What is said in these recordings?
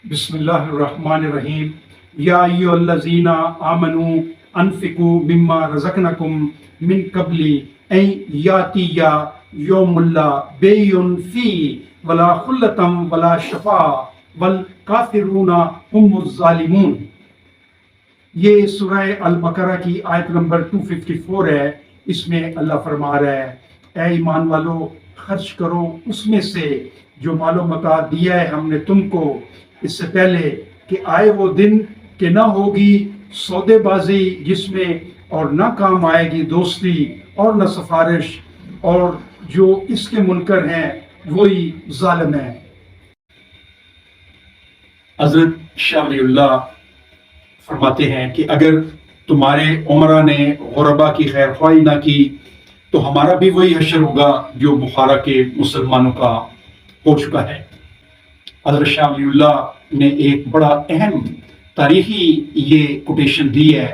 بسم اللہ الرحمن الرحیم یا ایھا الذین آمنوا انفقوا مما رزقناکم من قبل ان یاتی یوم لا بیع فیہ ولا خلۃ ولا شفاعۃ والکافرون هم الظالمون۔ یہ سورہ البقرہ کی آیت نمبر 254 ہے۔ اس میں اللہ فرما رہا ہے اے ایمان والو، خرچ کرو اس میں سے جو مال و متاع دیا ہے ہم نے تم کو، اس سے پہلے کہ آئے وہ دن کہ نہ ہوگی سودے بازی جس میں، اور نہ کام آئے گی دوستی اور نہ سفارش، اور جو اس کے منکر ہیں وہی ظالم ہیں۔ حضرت شاہ ولی اللہ فرماتے ہیں کہ اگر تمہارے عمرہ نے غربا کی خیر خواہی نہ کی تو ہمارا بھی وہی حشر ہوگا جو بخارا کے مسلمانوں کا ہو چکا ہے۔ حضرت شاہ ولی اللہ نے ایک بڑا اہم تاریخی یہ کوٹیشن دی ہے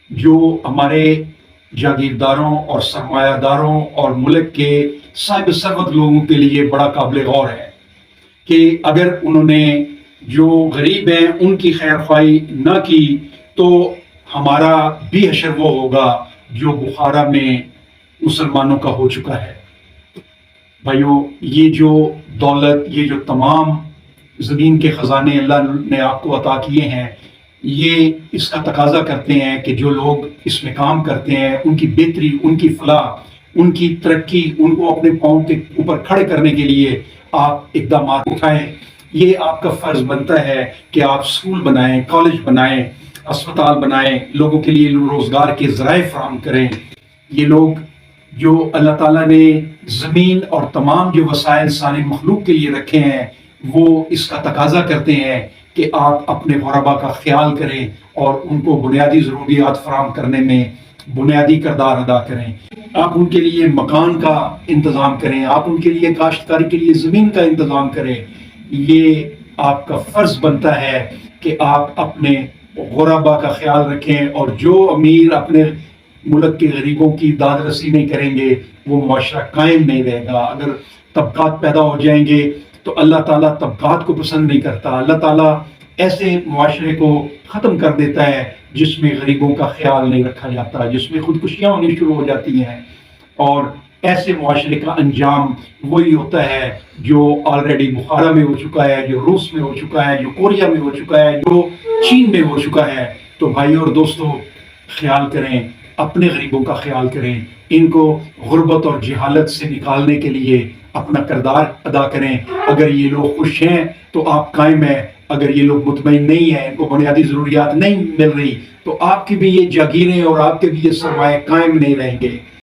جو ہمارے جاگیرداروں اور سرمایہ داروں اور ملک کے صاحب ثروت لوگوں کے لیے بڑا قابل غور ہے کہ اگر انہوں نے جو غریب ہیں ان کی خیر خواہی نہ کی تو ہمارا بھی حشر وہ ہوگا جو بخارا میں مسلمانوں کا ہو چکا ہے۔ بھائیو، یہ جو دولت، یہ جو تمام زمین کے خزانے اللہ نے آپ کو عطا کیے ہیں، یہ اس کا تقاضا کرتے ہیں کہ جو لوگ اس میں کام کرتے ہیں ان کی بہتری، ان کی فلاح، ان کی ترقی، ان کو اپنے پاؤں کے اوپر کھڑے کرنے کے لیے آپ اقدامات اٹھائیں۔ یہ آپ کا فرض بنتا ہے کہ آپ اسکول بنائیں، کالج بنائیں، اسپتال بنائیں، لوگوں کے لیے روزگار کے ذرائع فراہم کریں۔ یہ لوگ جو اللہ تعالیٰ نے زمین اور تمام جو وسائل ساری مخلوق کے لیے رکھے ہیں وہ اس کا تقاضا کرتے ہیں کہ آپ اپنے غربا کا خیال کریں اور ان کو بنیادی ضروریات فراہم کرنے میں بنیادی کردار ادا کریں۔ آپ ان کے لیے مکان کا انتظام کریں، آپ ان کے لیے کاشتکاری کے لیے زمین کا انتظام کریں۔ یہ آپ کا فرض بنتا ہے کہ آپ اپنے غربا کا خیال رکھیں، اور جو امیر اپنے ملک کے غریبوں کی داد رسی نہیں کریں گے وہ معاشرہ قائم نہیں رہے گا۔ اگر طبقات پیدا ہو جائیں گے تو اللہ تعالیٰ طبقات کو پسند نہیں کرتا۔ اللہ تعالیٰ ایسے معاشرے کو ختم کر دیتا ہے جس میں غریبوں کا خیال نہیں رکھا جاتا، جس میں خودکشیاں ہونی شروع ہو جاتی ہیں، اور ایسے معاشرے کا انجام وہی ہوتا ہے جو آلریڈی بخارا میں ہو چکا ہے، جو روس میں ہو چکا ہے، جو کوریا میں ہو چکا ہے، جو چین میں ہو چکا ہے۔ تو بھائیو اور دوستو، خیال کریں، اپنے غریبوں کا خیال کریں، ان کو غربت اور جہالت سے نکالنے کے لیے اپنا کردار ادا کریں۔ اگر یہ لوگ خوش ہیں تو آپ قائم ہیں، اگر یہ لوگ مطمئن نہیں ہیں، ان کو بنیادی ضروریات نہیں مل رہی، تو آپ کی بھی یہ جاگیریں اور آپ کے بھی یہ سرمایہ قائم نہیں رہیں گے۔